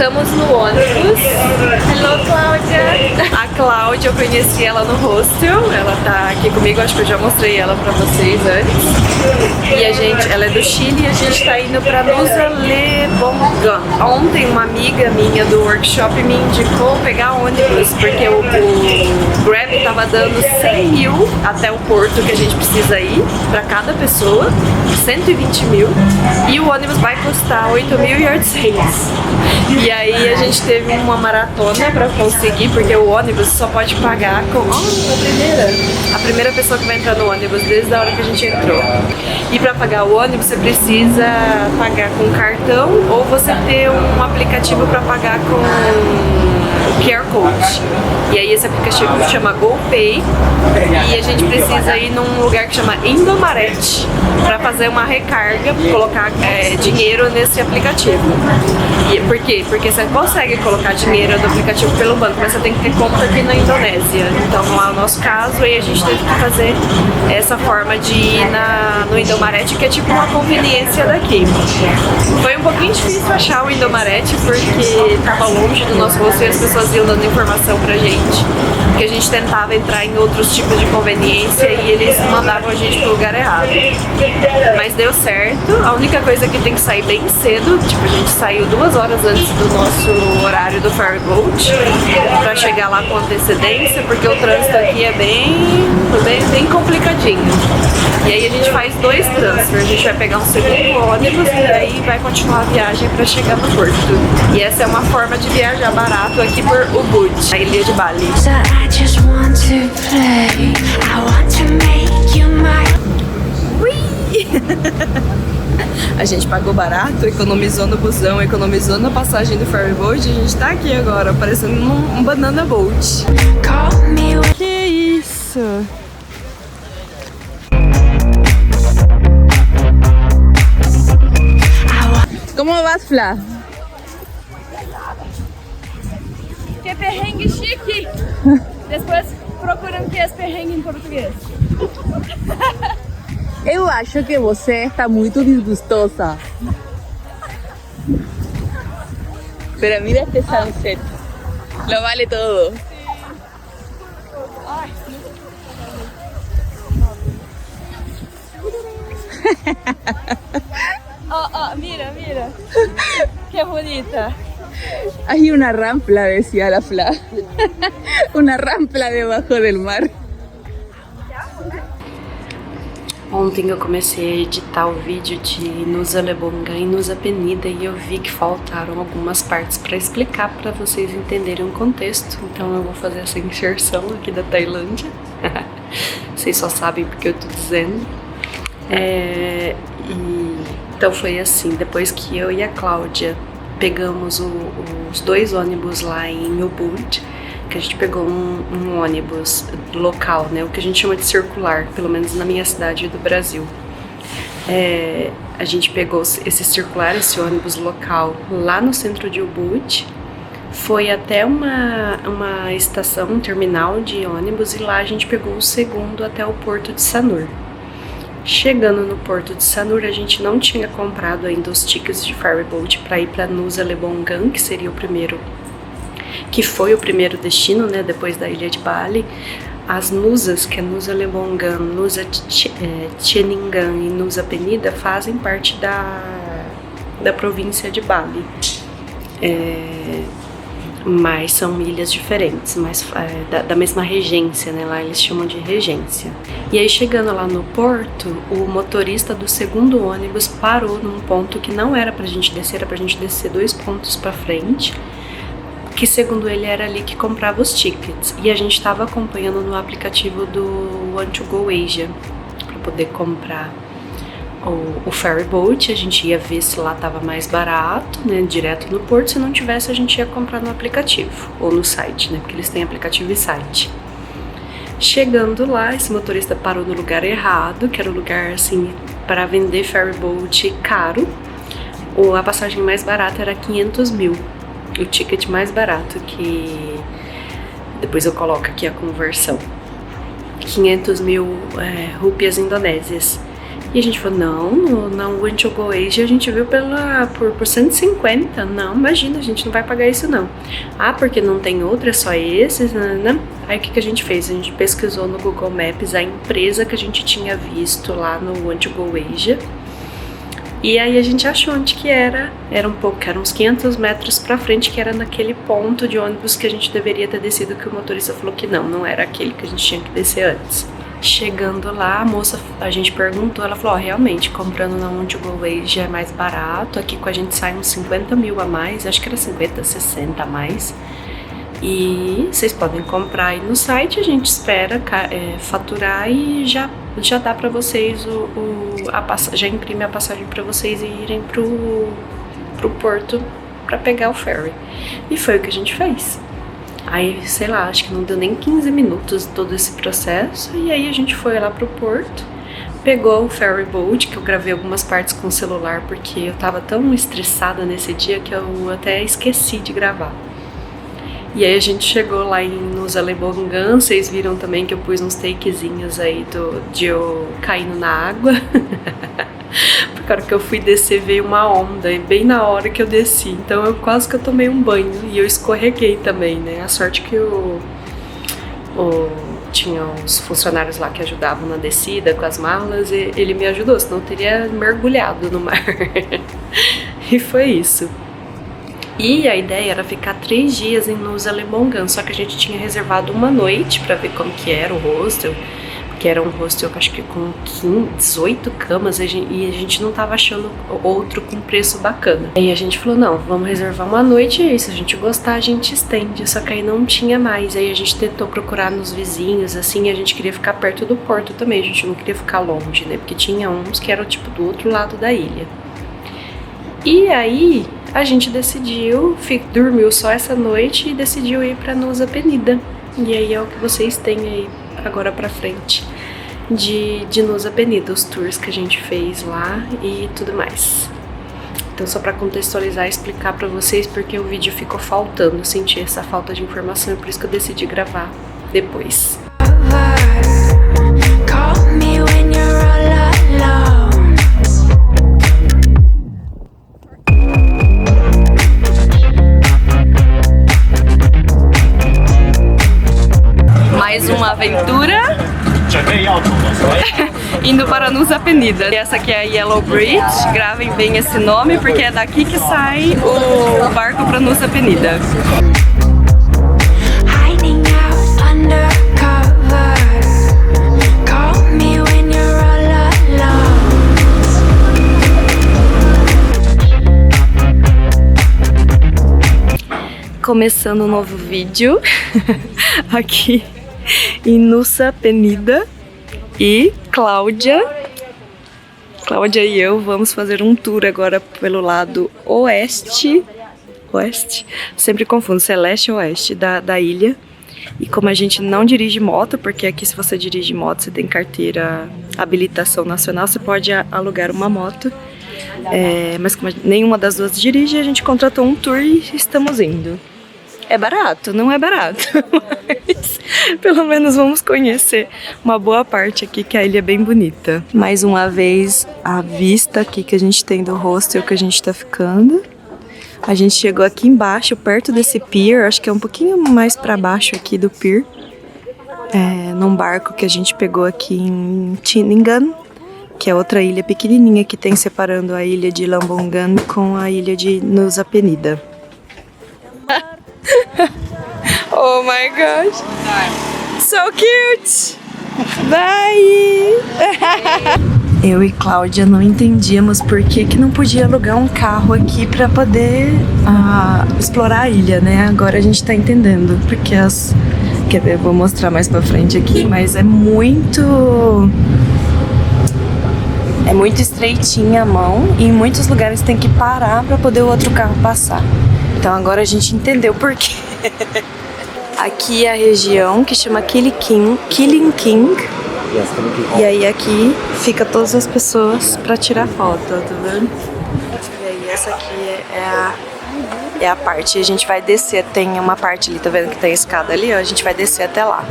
Estamos no ônibus. Hello, Cláudia! A Cláudia, eu conheci ela no hostel. Ela tá aqui comigo, acho que eu já mostrei ela pra vocês antes. E ela é do Chile e a gente tá indo pra Nusa Lebongan. Ontem uma amiga minha do workshop me indicou pegar ônibus, porque o Grab tava dando 100 mil até o porto que a gente precisa ir, pra cada pessoa, 120 mil, e o ônibus vai custar 8.800. E aí a gente teve uma maratona pra conseguir, porque o ônibus só pode pagar com a primeira pessoa que vai entrar no ônibus desde a hora que a gente entrou. E pra pagar o ônibus você precisa pagar com cartão ou você ter um aplicativo pra pagar com QR Code. E aí esse aplicativo chama GoPay e a gente precisa ir num lugar que chama Indomaret para fazer uma recarga, colocar dinheiro nesse aplicativo. E por quê? Porque você consegue colocar dinheiro no aplicativo pelo banco, mas você tem que ter conta aqui na Indonésia. Então não é o nosso caso, aí a gente teve que fazer essa forma de ir no Indomaret, que é tipo uma conveniência daqui. Foi um pouquinho difícil achar o Indomaret porque estava longe do nosso rosto e as pessoas iam dando informação pra gente, porque a gente tentava entrar em outros tipos de conveniência e eles mandavam a gente pro lugar errado. Mas deu certo. A única coisa que tem que sair bem cedo, tipo, a gente saiu 2 horas antes do nosso horário do ferryboat pra chegar lá com antecedência, porque o trânsito aqui é bem complicadinho. E aí a gente faz 2 transfers, a gente vai pegar um segundo ônibus e aí vai continuar a viagem pra chegar no porto. E essa é uma forma de viajar barato aqui por Ubud, a ilha de Bali. So I just want to play. I want to make you my... A gente pagou barato, economizou no busão, economizou na passagem do ferryboat e a gente tá aqui agora, parecendo um banana boat. Que isso? Como vas, Flá? Que perrengue chique! Depois procuram que é perrengue em português. Eu acho que você está muito desgostosa. Pero mira este sunset. Lo vale todo. Mira. Que bonita. Hay una rampla, decía la Flá. Una rampla debajo del mar. Ontem eu comecei a editar o vídeo de Nusa Lebongan e Nusa Penida e eu vi que faltaram algumas partes para explicar para vocês entenderem o contexto. Então eu vou fazer essa inserção aqui da Tailândia. Vocês só sabem porque eu tô dizendo. Então foi assim, depois que eu e a Cláudia pegamos os 2 ônibus lá em Ubud, que a gente pegou um ônibus local, né, o que a gente chama de circular, pelo menos na minha cidade do Brasil. A gente pegou esse circular, esse ônibus local lá no centro de Ubud, foi até uma estação, um terminal de ônibus e lá a gente pegou o segundo até o porto de Sanur. Chegando no porto de Sanur, a gente não tinha comprado ainda os tickets de ferryboat para ir para Nusa Lebongan, que seria o primeiro, que foi o primeiro destino, né, depois da ilha de Bali. As Nusas, que é Nusa Lebongan, Nusa Cheningan e Nusa Penida, fazem parte da província de Bali. Mas são ilhas diferentes, mas da mesma regência, né? Lá eles chamam de regência. E aí chegando lá no porto, o motorista do segundo ônibus parou num ponto que não era pra gente descer, era pra gente descer 2 pontos pra frente, que segundo ele era ali que comprava os tickets. E a gente estava acompanhando no aplicativo do Want to Go Asia para poder comprar o ferryboat. A gente ia ver se lá tava mais barato, né, direto no porto. Se não tivesse, a gente ia comprar no aplicativo ou no site, né, porque eles têm aplicativo e site. Chegando lá, esse motorista parou no lugar errado, que era o lugar assim para vender ferryboat caro. A passagem mais barata era 500 mil. O ticket mais barato, que depois eu coloco aqui a conversão, 500 mil rúpias indonésias. E a gente falou, não, na One to Go Asia a gente viu por 150. Não, imagina, a gente não vai pagar isso não. Ah, porque não tem outra, é só esses, né? Aí o que a gente fez? A gente pesquisou no Google Maps a empresa que a gente tinha visto lá no One to Go Asia. E aí a gente achou onde que era uns 500 metros pra frente, que era naquele ponto de ônibus que a gente deveria ter descido, que o motorista falou que não era aquele que a gente tinha que descer antes. Chegando lá, a moça, a gente perguntou, ela falou, realmente, comprando na One to Go Asia é mais barato, aqui com a gente sai uns 50 mil a mais, acho que era 50, 60 a mais. E vocês podem comprar aí no site, a gente espera faturar e já dá pra vocês já imprime a passagem pra vocês irem pro porto pra pegar o ferry. E foi o que a gente fez. Aí, sei lá, acho que não deu nem 15 minutos todo esse processo. E aí a gente foi lá pro porto, pegou o ferry boat, que eu gravei algumas partes com o celular, porque eu tava tão estressada nesse dia que eu até esqueci de gravar. E aí a gente chegou lá no Zalebongan, vocês viram também que eu pus uns takezinhos aí de eu caindo na água. Porque a hora que eu fui descer veio uma onda, e bem na hora que eu desci, então quase que eu tomei um banho e eu escorreguei também, né? A sorte que tinha uns funcionários lá que ajudavam na descida com as malas e ele me ajudou, senão eu teria mergulhado no mar. E foi isso. E a ideia era ficar 3 dias no Zalebongan, só que a gente tinha reservado uma noite pra ver como que era o hostel, que era um hostel, acho que com 18 camas, e a gente não tava achando outro com preço bacana. Aí a gente falou, não, vamos reservar uma noite e se a gente gostar a gente estende, só que aí não tinha mais. Aí a gente tentou procurar nos vizinhos, assim, a gente queria ficar perto do porto também, a gente não queria ficar longe, né, porque tinha uns que eram tipo do outro lado da ilha. E aí a gente decidiu, dormiu só essa noite e decidiu ir pra Nusa Penida. E aí é o que vocês têm aí agora pra frente de Nusa Penida, os tours que a gente fez lá e tudo mais. Então só pra contextualizar e explicar pra vocês porque o vídeo ficou faltando, eu senti essa falta de informação e por isso que eu decidi gravar depois. Mais uma aventura indo para Nusa Penida. Essa aqui é a Yellow Bridge, gravem bem esse nome porque é daqui que sai o barco para Nusa Penida. Começando um novo vídeo aqui em Nusa Penida e Cláudia e eu vamos fazer um tour agora pelo lado oeste, sempre confundo se é leste ou oeste da ilha. E como a gente não dirige moto, porque aqui se você dirige moto você tem carteira habilitação nacional, você pode alugar uma moto, mas como nenhuma das duas dirige, a gente contratou um tour e estamos indo. É barato? Não é barato, mas pelo menos vamos conhecer uma boa parte aqui, que a ilha é bem bonita. Mais uma vez, a vista aqui que a gente tem do hostel que a gente tá ficando. A gente chegou aqui embaixo, perto desse pier, acho que é um pouquinho mais pra baixo aqui do pier. Num barco que a gente pegou aqui em Tiningan, que é outra ilha pequenininha que tem separando a ilha de Lambongan com a ilha de Nusa Penida. Oh my gosh, so cute! Bye! Eu e Cláudia não entendíamos por que não podia alugar um carro aqui pra poder explorar a ilha, né? Agora a gente tá entendendo, porque quer ver, eu vou mostrar mais pra frente aqui, mas é muito estreitinha a mão e em muitos lugares tem que parar pra poder o outro carro passar. Então agora a gente entendeu por quê. Aqui é a região que chama Killing King. E aí aqui fica todas as pessoas pra tirar foto, tá vendo? E aí essa aqui é a parte, a gente vai descer, tem uma parte ali, tá vendo que tem a escada ali, ó, a gente vai descer até lá.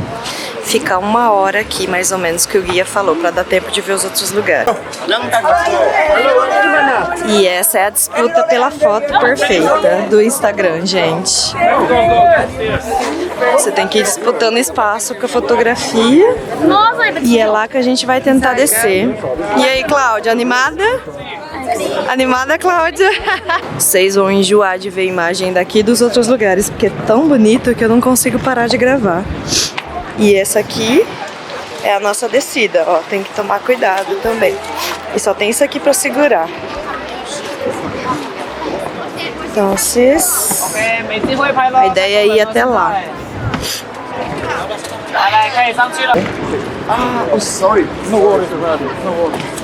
ficar 1 hora aqui, mais ou menos, que o guia falou, pra dar tempo de ver os outros lugares. E essa é a disputa pela foto perfeita do Instagram, gente. Você tem que ir disputando espaço com a fotografia. E é lá que a gente vai tentar descer. E aí, Cláudia, animada? Animada, Cláudia? Vocês vão enjoar de ver a imagem daqui e dos outros lugares, porque é tão bonito que eu não consigo parar de gravar. E essa aqui é a nossa descida, ó, tem que tomar cuidado também. E só tem isso aqui pra segurar. Então, a ideia é ir até lá. Ah, oh sorry. No worries about it. No worries.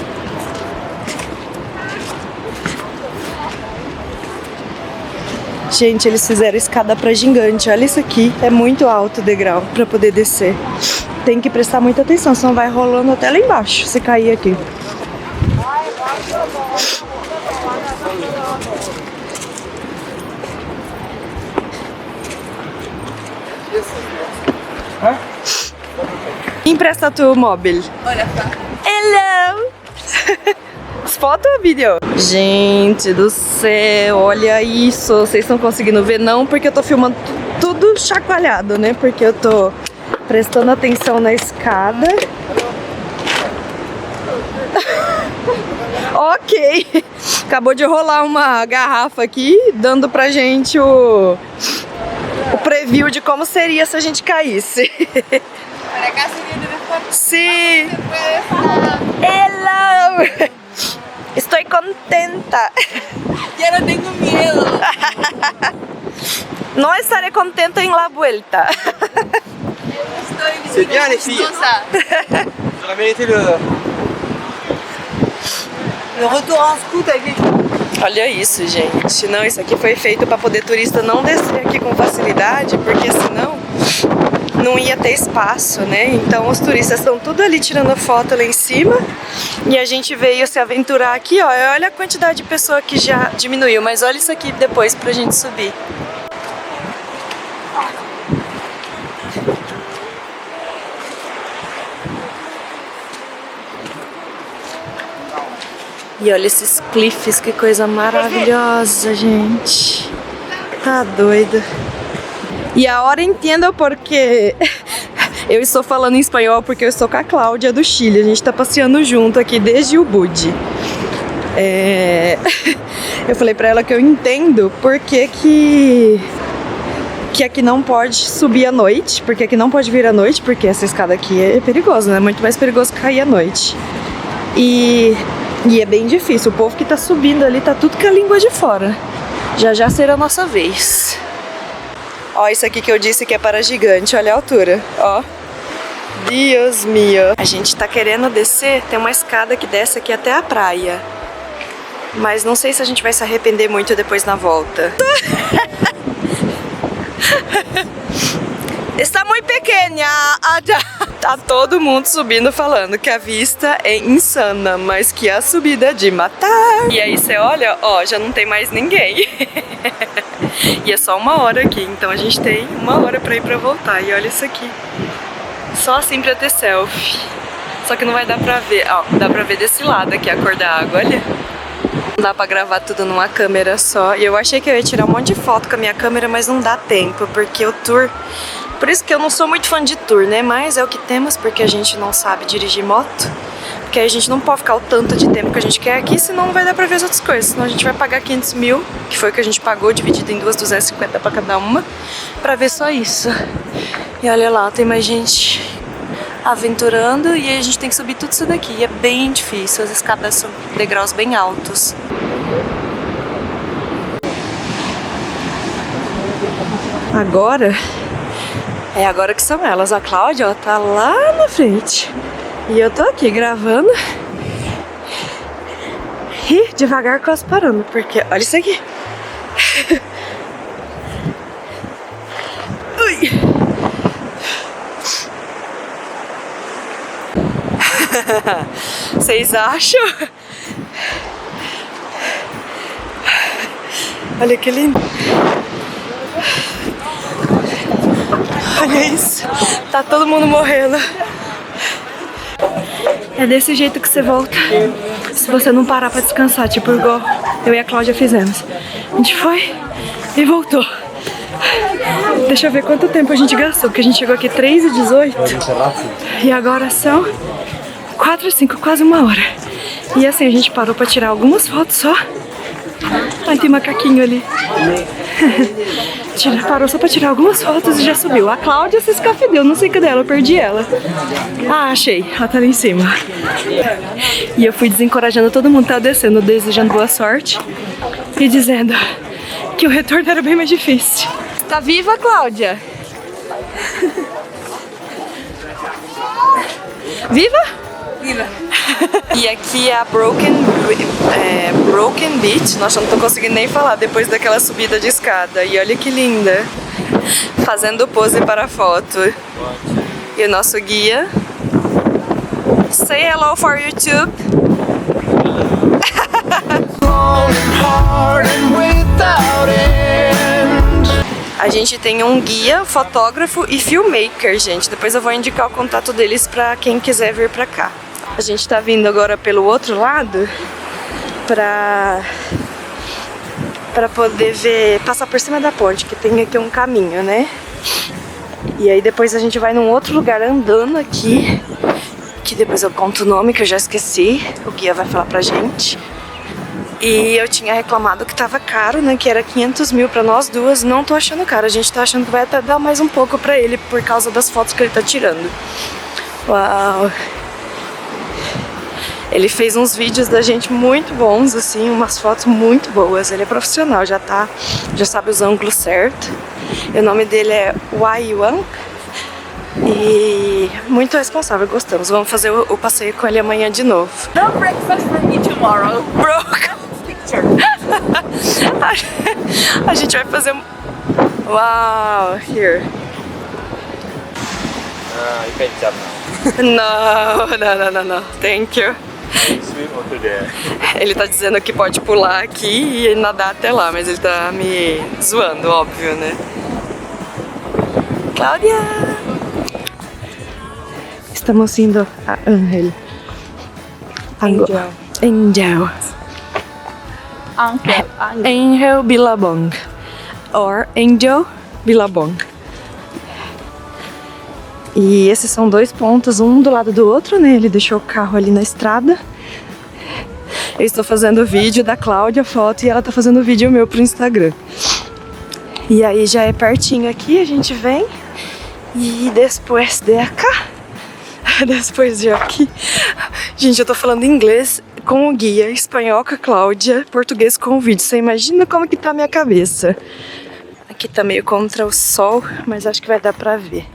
Gente, eles fizeram escada pra gigante. Olha isso aqui, é muito alto o degrau pra poder descer. Tem que prestar muita atenção, senão vai rolando até lá embaixo, se cair aqui. Empresta tu móvel. Olha só. Hello! Foto ou vídeo? Gente do céu, olha isso. Vocês estão conseguindo ver? Não, porque eu tô filmando tudo chacoalhado, né? Porque eu tô prestando atenção na escada. Ok. Acabou de rolar uma garrafa aqui, dando pra gente o preview de como seria se a gente caísse. Sim. Hello. Estou contenta. Ya no tengo miedo. No estaré contenta en la vuelta. Estoy chistosa. Le retour en scoot avec les... Olha isso, gente. Não, isso aqui foi feito para poder turista não descer aqui com facilidade, porque senão não ia ter espaço, né? Então os turistas estão tudo ali tirando foto lá em cima e a gente veio se aventurar aqui, ó. Olha a quantidade de pessoa que já diminuiu, mas olha isso aqui depois pra gente subir. E olha esses cliffs, que coisa maravilhosa, gente. Tá doido. E agora entendo porque eu estou falando em espanhol, porque eu estou com a Cláudia do Chile. A gente tá passeando junto aqui desde o Ubud. Eu falei pra ela que eu entendo porque que aqui não pode subir à noite, porque aqui não pode vir à noite, porque essa escada aqui é perigosa, né? Muito mais perigoso cair à noite. E é bem difícil, o povo que tá subindo ali tá tudo com a língua de fora. Já já será a nossa vez. Ó, isso aqui que eu disse que é para gigante, olha a altura, ó. Deus meu. A gente tá querendo descer, tem uma escada que desce aqui até a praia. Mas não sei se a gente vai se arrepender muito depois na volta. Está muito pequena. Tá todo mundo subindo falando que a vista é insana, mas que a subida é de matar. E aí você olha, ó, já não tem mais ninguém. E é só 1 hora aqui, então a gente tem 1 hora pra ir pra voltar. E olha isso aqui. Só assim pra ter selfie. Só que não vai dar pra ver, ó, dá pra ver desse lado aqui a cor da água, olha. Não dá pra gravar tudo numa câmera só. E eu achei que eu ia tirar um monte de foto com a minha câmera, mas não dá tempo, porque o tour... Por isso que eu não sou muito fã de tour, né? Mas é o que temos, porque a gente não sabe dirigir moto. Porque a gente não pode ficar o tanto de tempo que a gente quer aqui, senão não vai dar pra ver as outras coisas. Senão a gente vai pagar 500 mil, que foi o que a gente pagou, dividido em 250 pra cada uma, pra ver só isso. E olha lá, tem mais gente aventurando e a gente tem que subir tudo isso daqui. E é bem difícil, as escadas são degraus bem altos. Agora... É agora que são elas. A Cláudia, ó, tá lá na frente. E eu tô aqui gravando. E devagar quase parando, porque olha isso aqui. Ui. Vocês acham? Olha que lindo. Olha isso. Tá todo mundo morrendo. É desse jeito que você volta. Se você não parar pra descansar, tipo igual eu e a Cláudia fizemos. A gente foi e voltou. Deixa eu ver quanto tempo a gente gastou, porque a gente chegou aqui 3h18 e agora são 4h05, quase 1 hora. E assim, a gente parou pra tirar algumas fotos só. Ai, tem macaquinho ali. Parou só pra tirar algumas fotos e já subiu. A Cláudia se escafedeu, não sei cadê ela, eu perdi ela. Ah, achei, ela tá ali em cima. E eu fui desencorajando todo mundo que tá descendo, desejando boa sorte e dizendo que o retorno era bem mais difícil. Tá viva, Cláudia? Viva? Viva. E aqui é a Broken Beach. Nossa, eu não tô conseguindo nem falar depois daquela subida de escada. E olha que linda. Fazendo pose para a foto. E o nosso guia. Say hello for YouTube. A gente tem um guia, fotógrafo e filmmaker, gente. Depois eu vou indicar o contato deles pra quem quiser vir pra cá. A gente tá vindo agora pelo outro lado pra poder ver, passar por cima da ponte, que tem aqui um caminho, né? E aí depois a gente vai num outro lugar andando aqui, que depois eu conto o nome, que eu já esqueci. O guia vai falar pra gente. E eu tinha reclamado que tava caro, né? Que era 500 mil pra nós duas. Não tô achando caro. A gente tá achando que vai até dar mais um pouco pra ele por causa das fotos que ele tá tirando. Uau! Ele fez uns vídeos da gente muito bons, assim, umas fotos muito boas. Ele é profissional, já sabe os ângulos certos. E o nome dele é Wai-Yuan. E muito responsável, gostamos. Vamos fazer o passeio com ele amanhã de novo. No breakfast for me tomorrow. Broke. A gente vai fazer um... Uau, here. You can jump now. Não. Thank you. Swim onto there. Ele tá dizendo que pode pular aqui e nadar até lá, mas ele tá me zoando, óbvio, né? Cláudia! Estamos indo a Angel. Angel. Angel Billabong. Or Angel Billabong. E esses são 2 pontos, um do lado do outro, né? Ele deixou o carro ali na estrada. Eu estou fazendo vídeo da Cláudia, foto, e ela tá fazendo vídeo meu pro Instagram. E aí já é pertinho aqui, a gente vem. E depois de cá. Depois de aqui. Gente, eu tô falando inglês com o guia, espanhol com a Cláudia, português com o vídeo. Você imagina como que tá a minha cabeça. Aqui tá meio contra o sol, mas acho que vai dar pra ver.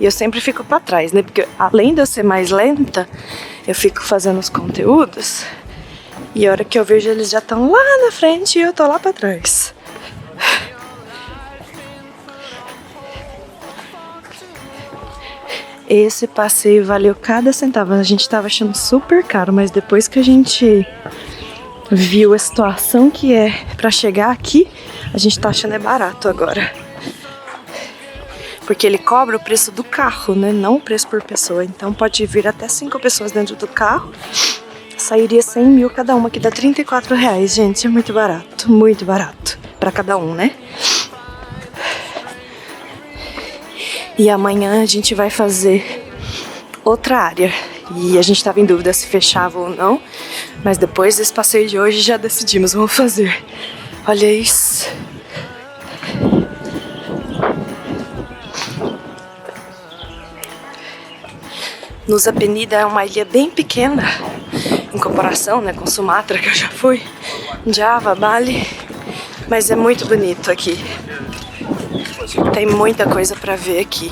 E eu sempre fico pra trás, né? Porque além de eu ser mais lenta, eu fico fazendo os conteúdos. E a hora que eu vejo, eles já estão lá na frente e eu tô lá pra trás. Esse passeio valeu cada centavo. A gente tava achando super caro, mas depois que a gente viu a situação que é pra chegar aqui, a gente tá achando é barato agora. Porque ele cobra o preço do carro, né? Não o preço por pessoa. Então pode vir até 5 pessoas dentro do carro. Sairia 100 mil cada uma, que dá R$34, gente. É muito barato pra cada um, né? E amanhã a gente vai fazer outra área. E a gente tava em dúvida se fechava ou não. Mas depois desse passeio de hoje já decidimos, vamos fazer. Olha isso. Nusa Penida é uma ilha bem pequena em comparação, né, com Sumatra, que eu já fui, Java, Bali, mas é muito bonito aqui. Tem muita coisa pra ver aqui.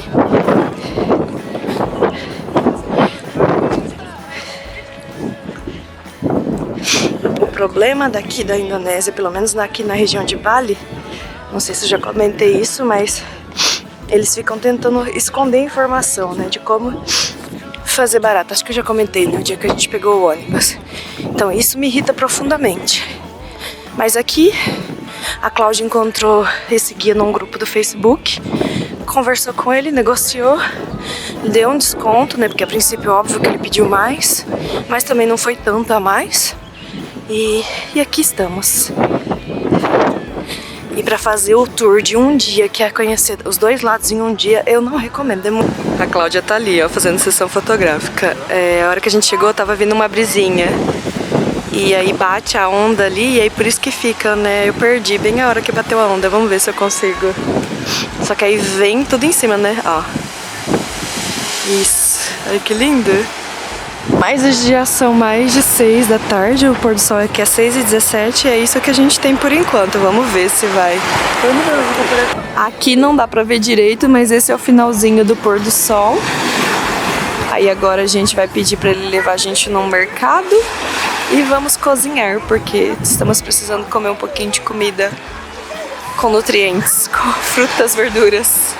O problema daqui da Indonésia, pelo menos aqui na região de Bali, não sei se eu já comentei isso, mas eles ficam tentando esconder informação, né, de como fazer barato. Acho que eu já comentei no dia que a gente pegou o ônibus. Então isso me irrita profundamente. Mas aqui a Cláudia encontrou esse guia num grupo do Facebook conversou com ele, negociou, deu um desconto, né? Porque a princípio, óbvio que ele pediu mais, mas também não foi tanto a mais. E aqui estamos. E pra fazer o tour de um dia, que é conhecer os dois lados em um dia, eu não recomendo. A Cláudia tá ali, ó, fazendo sessão fotográfica. A hora que a gente chegou, tava vindo uma brisinha. E aí bate a onda ali, e aí por isso que fica, né? Eu perdi bem a hora que bateu a onda. Vamos ver se eu consigo. Só que aí vem tudo em cima, né? Ó. Isso. Olha que lindo. Mas hoje já são mais de 6 da tarde, o pôr do sol aqui é 6h17, é isso que a gente tem por enquanto. Vamos ver se vai. Aqui não dá pra ver direito, mas esse é o finalzinho do pôr do sol. Aí agora a gente vai pedir pra ele levar a gente num mercado e vamos cozinhar, porque estamos precisando comer um pouquinho de comida com nutrientes, com frutas, verduras.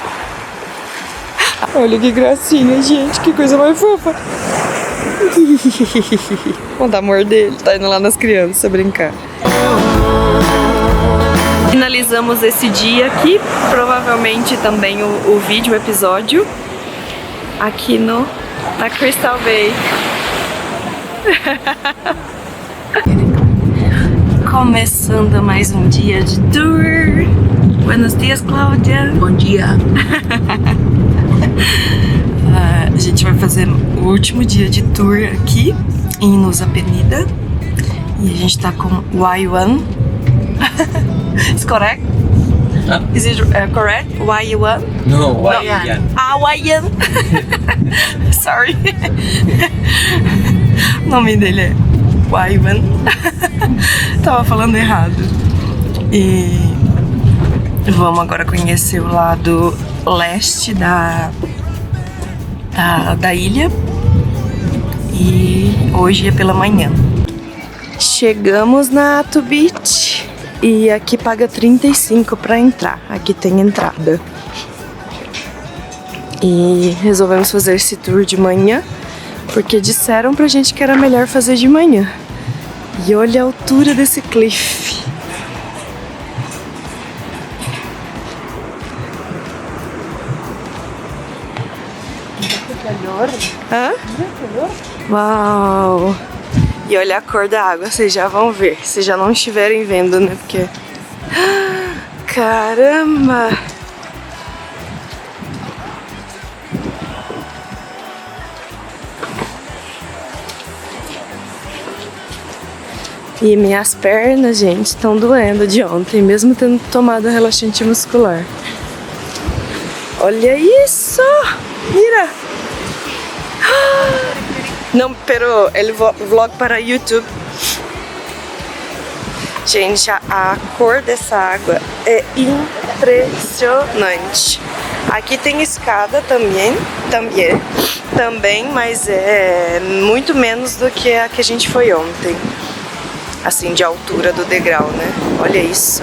Olha que gracinha, gente, que coisa mais fofa. Vamos dar amor dele, tá indo lá nas crianças brincar. Finalizamos esse dia aqui, provavelmente também o vídeo, o episódio, aqui na Crystal Bay. Começando mais um dia de tour. Buenos dias, Cláudia. Bom dia. A gente vai fazer o último dia de tour aqui em Nusa Penida. E a gente tá com Y1. Is correct? Is it correct? Y1? No, Yan. Yan. Sorry. O nome dele é Y1. Tava falando errado. E vamos agora conhecer o lado leste da ilha. E hoje é pela manhã. Chegamos na Atu Beach. E aqui paga 35 pra entrar. Aqui tem entrada. E resolvemos fazer esse tour de manhã, porque disseram pra gente que era melhor fazer de manhã. E olha a altura desse cliff. Hã? Uau! E olha a cor da água, vocês já vão ver. Se já não estiverem vendo, né? Porque... Caramba! E minhas pernas, gente, estão doendo de ontem, mesmo tendo tomado relaxante muscular. Olha isso! Mira! Não, pero ele vlog para YouTube. Gente, a cor dessa água é impressionante. Aqui tem escada também, mas é muito menos do que a que a gente foi ontem. Assim, de altura do degrau, né? Olha isso.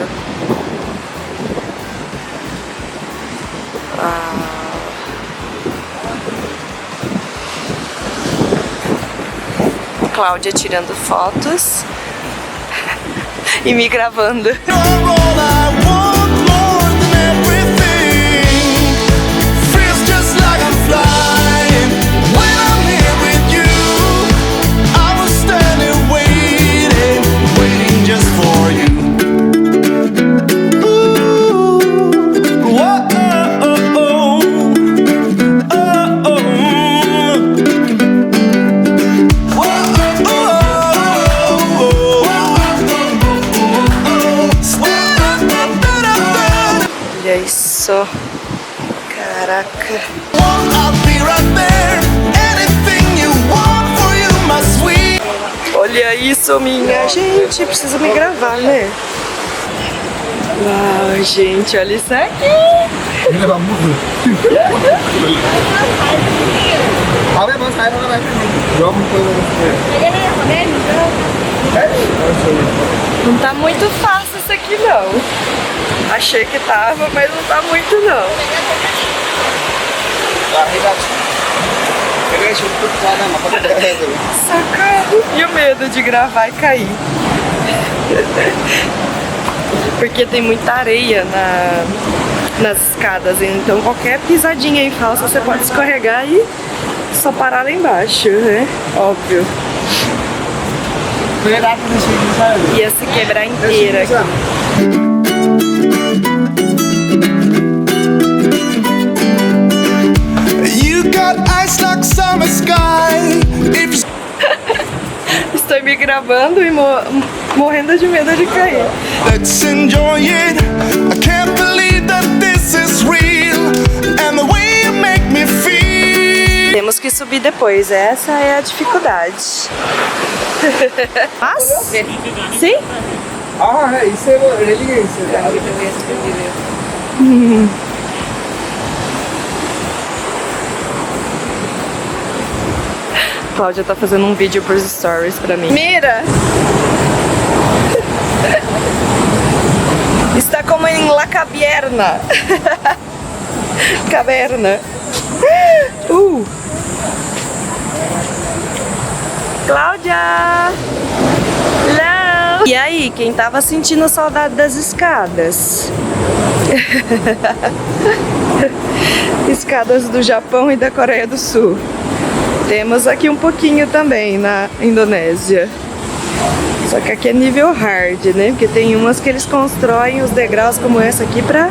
Cláudia tirando fotos e me gravando. Olha isso. Caraca. Olha isso, minha gente. Precisa me gravar, né? Uau, gente, olha isso aqui. Não tá muito fácil isso aqui, não. Achei que tava, mas não tá muito, não. Socorro! E o medo de gravar e cair. Porque tem muita areia nas escadas, então qualquer pisadinha em falsa você pode escorregar e só parar lá embaixo, né? Óbvio. Ia se quebrar inteira aqui. You got ice like summer sky. Estou me gravando e morrendo de medo de cair. Let's enjoy it. I can't believe that this is real. And the way you make me feel. Temos que subir depois, essa é a dificuldade. Mas? Sim? Ah, isso é religião. Cláudia tá fazendo um vídeo pros stories pra mim. Mira! Está como em La Caverna. Caverna. Cláudia! Hello! E aí, quem tava sentindo saudade das escadas? Escadas do Japão e da Coreia do Sul. Temos aqui um pouquinho também na Indonésia. Só que aqui é nível hard, né? Porque tem umas que eles constroem os degraus como essa aqui pra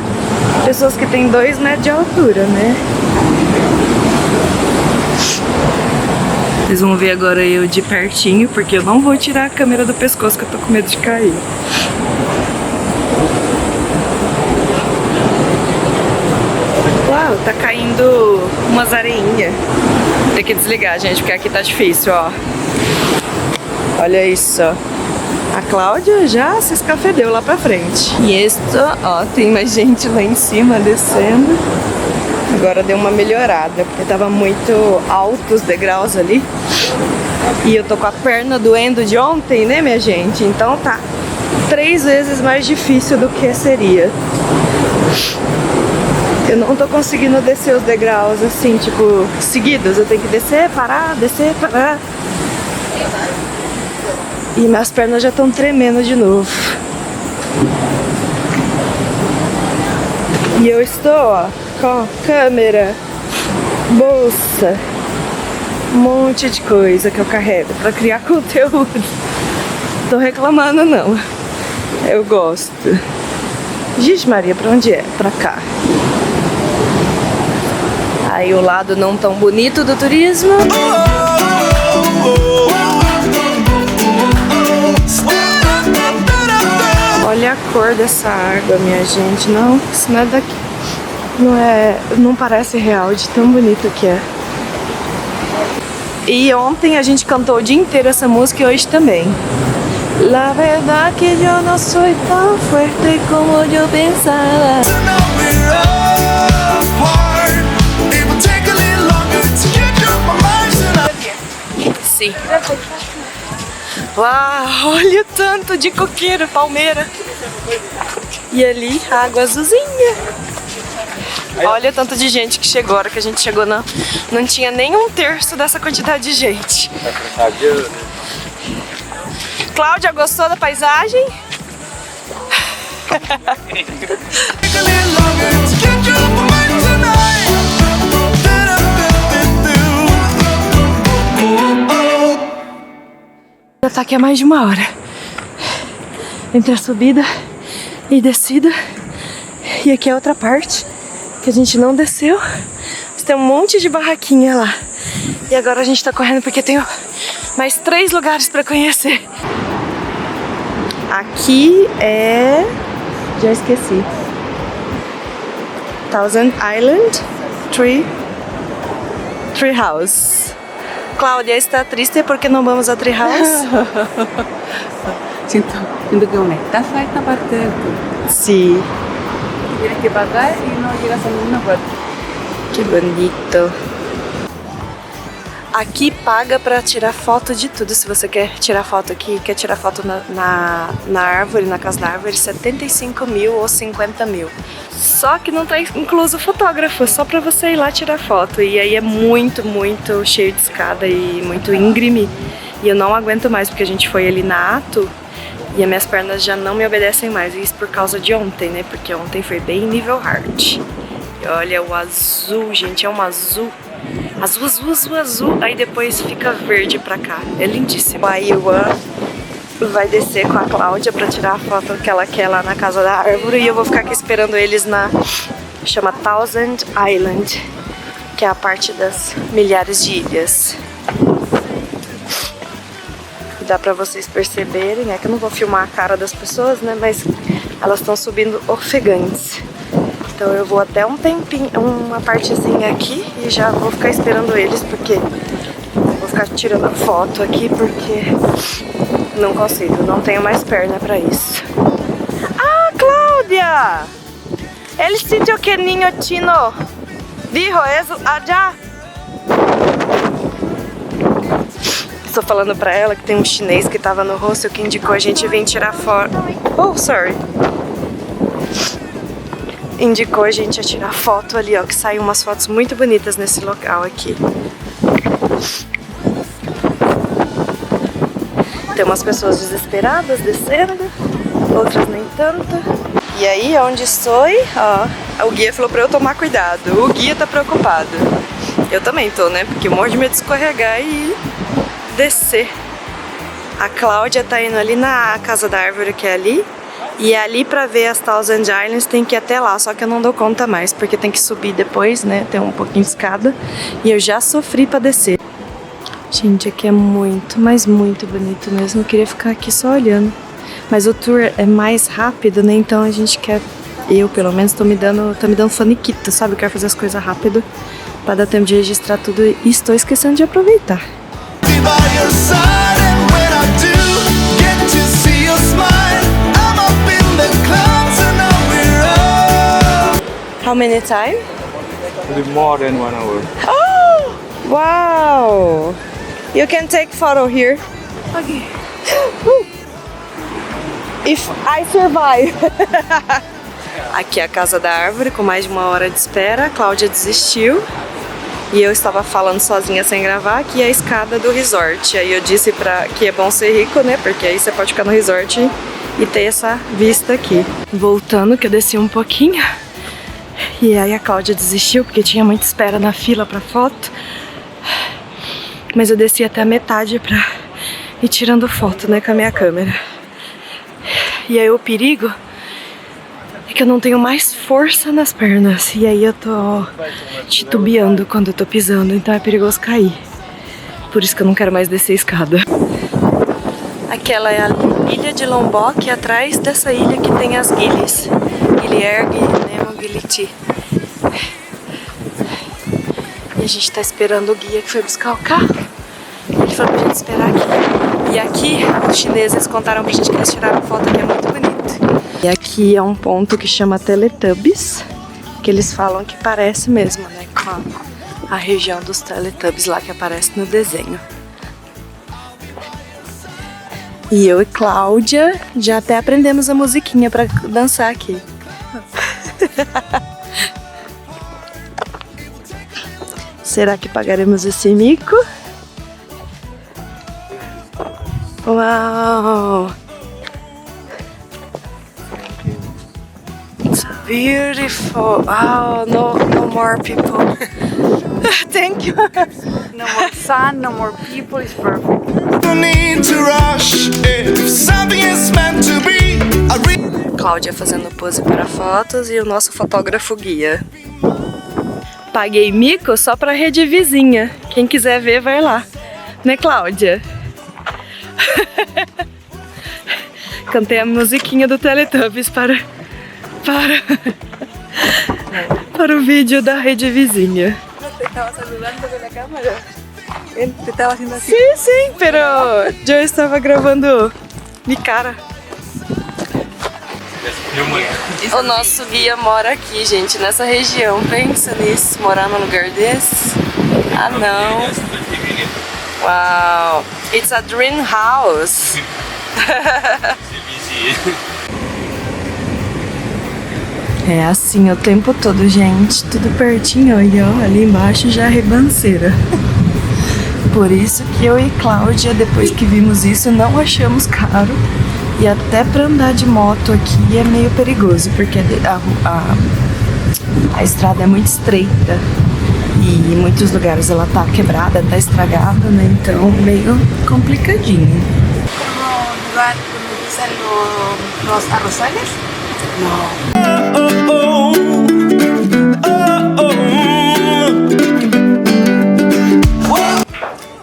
pessoas que têm 2 metros de altura, né? Vocês vão ver agora eu de pertinho, porque eu não vou tirar a câmera do pescoço, que eu tô com medo de cair. Uau, tá caindo umas areinhas. Tem que desligar, gente, porque aqui tá difícil, ó. Olha isso. A Cláudia já se escafedeu lá pra frente. E isso, ó, tem mais gente lá em cima descendo. Agora deu uma melhorada, porque tava muito alto os degraus ali. E eu tô com a perna doendo de ontem, né, minha gente? Então tá 3 vezes mais difícil do que seria. Eu não tô conseguindo descer os degraus assim, tipo, seguidos. Eu tenho que descer, parar, descer, parar. E minhas pernas já estão tremendo de novo. E eu estou, ó, com câmera, bolsa, um monte de coisa que eu carrego pra criar conteúdo. Tô reclamando não. Eu gosto. Gente Maria, pra onde é? Pra cá. Aí o lado não tão bonito do turismo. Olha a cor dessa água, minha gente. Não, isso não é daqui. Não parece real de tão bonito que é. E ontem a gente cantou o dia inteiro essa música e hoje também. La verdad que yo no soy tan fuerte como yo pensaba. Sim. Uau, olha o tanto de coqueiro, palmeira. E ali, água azulzinha. Olha o tanto de gente que chegou. A hora que a gente chegou, não tinha nem 1/3 dessa quantidade de gente. Cláudia, gostou da paisagem? Já tá aqui há mais de 1 hora. Entre a subida e descida. E aqui é outra parte que a gente não desceu. Tem um monte de barraquinha lá. E agora a gente tá correndo porque tem mais 3 lugares pra conhecer. Aqui é... já esqueci. Thousand Island Tree House. Cláudia está triste porque não vamos a Tree House. Siento que una estafa esta parte del tour. Sí. Tienes que pagar y no llegas a ninguna parte. Que bonito. Aqui paga pra tirar foto de tudo. Se você quer tirar foto aqui, quer tirar foto na árvore, na casa da árvore, 75 mil ou 50 mil. Só que não tá incluso o fotógrafo, só pra você ir lá tirar foto. E aí é muito, muito cheio de escada e muito íngreme. E eu não aguento mais, porque a gente foi ali na Ato E as minhas pernas já não me obedecem mais. E isso por causa de ontem, né? Porque ontem foi bem nível hard. E olha o azul, gente. É um azul. Azul, azul, azul, azul. Aí depois fica verde pra cá. É lindíssimo. A Iwan vai descer com a Cláudia pra tirar a foto que ela quer lá na casa da árvore. E eu vou ficar aqui esperando eles na... chama Thousand Island, que é a parte das milhares de ilhas. Dá pra vocês perceberem, é que eu não vou filmar a cara das pessoas, né? Mas elas estão subindo ofegantes. Então eu vou até um tempinho, uma partezinha aqui e já vou ficar esperando eles, porque vou ficar tirando a foto aqui, porque não consigo, não tenho mais perna pra isso. Ah, Cláudia! El sitio que niño chino dijo eso allá. Estou falando pra ela que tem um chinês que tava no hostel que indicou a gente vir tirar foto. Oh, sorry. Indicou a gente a tirar foto ali, ó, que saiu umas fotos muito bonitas nesse local aqui. Tem umas pessoas desesperadas descendo, outras nem tanto. E aí, onde estou, ó, o guia falou pra eu tomar cuidado. O guia tá preocupado. Eu também tô, né? Porque eu morro de medo de escorregar e descer. A Cláudia tá indo ali na casa da árvore que é ali. E ali pra ver as Thousand Islands tem que ir até lá. Só que eu não dou conta mais, porque tem que subir depois, né? Tem um pouquinho de escada. E eu já sofri pra descer. Gente, aqui é muito, mas muito bonito mesmo. Eu queria ficar aqui só olhando. Mas o tour é mais rápido, né? Então a gente quer... Eu, pelo menos, tá me dando faniquito, sabe? Eu quero fazer as coisas rápido pra dar tempo de registrar tudo. E estou esquecendo de aproveitar. How many time? More than 1 hour. Oh! Wow! You can take photo here. Okay. If I survive. Aqui é a casa da árvore, com mais de 1 hora de espera. A Cláudia desistiu. E eu estava falando sozinha sem gravar, que é a escada do resort. Aí eu disse que é bom ser rico, né? Porque aí você pode ficar no resort e ter essa vista aqui. Voltando, que eu desci um pouquinho. E aí a Cláudia desistiu, porque tinha muita espera na fila pra foto. Mas eu desci até a metade pra ir tirando foto, né? Com a minha câmera. E aí o perigo é que eu não tenho mais força nas pernas. E aí eu tô titubeando quando eu tô pisando, então é perigoso cair. Por isso que eu não quero mais descer a escada. Aquela é a ilha de Lombok, atrás dessa ilha que tem as Gillies. Gilier, Nemo, Giliti. E a gente tá esperando o guia que foi buscar o carro. Ele falou pra gente esperar aqui. E aqui, os chineses contaram pra gente que eles tiraram foto que é muito bonito. E aqui é um ponto que chama Teletubbies, que eles falam que parece mesmo, né, com a região dos Teletubbies lá que aparece no desenho. E eu e Cláudia já até aprendemos a musiquinha pra dançar aqui. Será que pagaremos esse mico? Uau! It's beautiful. Oh, no more people. Thank you. No more sun, no more people, it's perfect. No need to rush if something is meant to be. Cláudia fazendo pose para fotos e o nosso fotógrafo guia. Paguei mico só pra rede vizinha. Quem quiser ver, vai lá. Né, Cláudia? Cantei a musiquinha do Teletubbies para o vídeo da rede vizinha. Te estaba saludando con la cámara. Él te estaba haciendo así. Sim, pero eu estava gravando minha cara. O nosso guia mora aqui, gente, nessa região. Pensa nisso, morar num lugar desse. Ah, não. Uau, it's a dream house. É assim o tempo todo, gente. Tudo pertinho, e ó, ali embaixo já é ribanceira. Por isso que eu e Cláudia, depois que vimos isso, não achamos caro E até pra andar de moto aqui é meio perigoso, porque a estrada é muito estreita. E em muitos lugares ela tá quebrada, tá estragada, né? Então meio complicadinho. ¿Como lugar donde dicen los arrozales?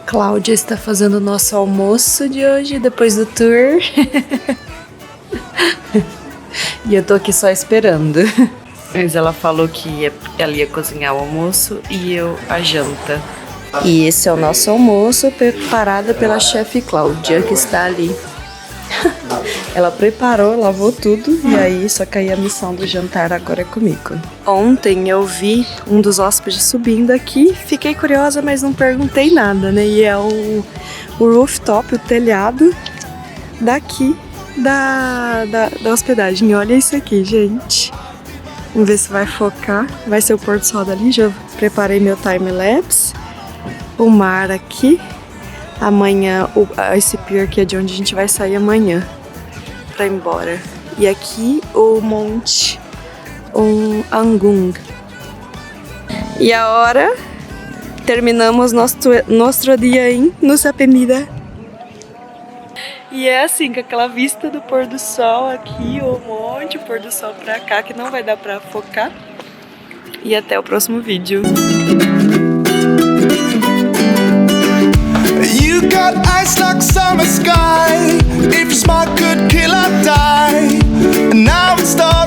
Cláudia está fazendo o nosso almoço de hoje, depois do tour. E eu tô aqui só esperando. Mas ela falou que ela ia cozinhar o almoço e eu a janta. E esse é o nosso almoço, preparado pela chefe Cláudia, que está ali. Ela preparou, lavou tudo, e aí só que aí a missão do jantar agora é comigo. Ontem eu vi um dos hóspedes subindo aqui, fiquei curiosa, mas não perguntei nada, né? E é o rooftop, o telhado daqui da hospedagem. Olha isso aqui, gente. Vamos ver se vai focar. Vai ser o pôr do sol dali. Já preparei meu time-lapse. O mar aqui. Amanhã, esse pier aqui é de onde a gente vai sair amanhã pra ir embora. E aqui o Monte Angung. E agora terminamos nosso dia em Nusa Penida. E é assim, com aquela vista do pôr do sol aqui, o monte, o pôr do sol pra cá, que não vai dar pra focar. E até o próximo vídeo.